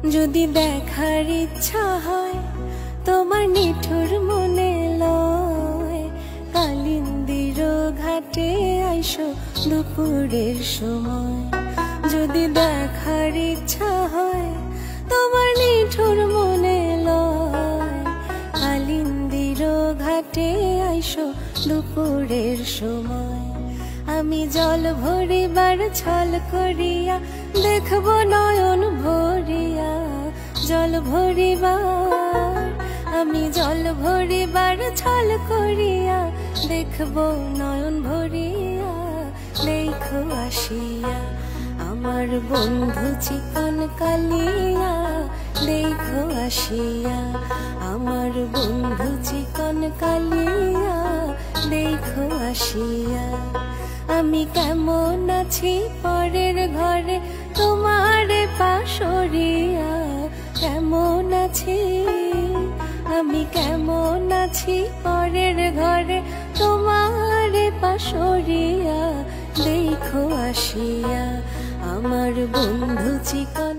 যদি দেখার ইচ্ছা হয় তোমার নিঠুর মনে লয়, কালিন্দির ঘাটে আইসো দুপুরের সময়। যদি দেখার ইচ্ছা হয় তোমার নিঠুর মনে লয়, কালিন্দির ঘাটে আইসো দুপুরের সময়। আমি জল ভরিবার ছল করিয়া দেখব নয়ন ভরিয়া, জল ভরিবার আমি জল ভরিবার ছল করিয়া দেখব নয়ন ভরিয়া। দেখো আসিয়া আমার বন্ধু চিকন কালিয়া, দেখো আসিয়া আমার বন্ধু চিকন কালিয়া, দেখো আসিয়া। আমি কেমন আছি পরের ঘরে তোমার পাশরিয়া, কেমন আছি আমি কেমন আছি পরের ঘরে তোমার পাশরিয়া। দেখো আসিয়া আমার বন্ধু চিকন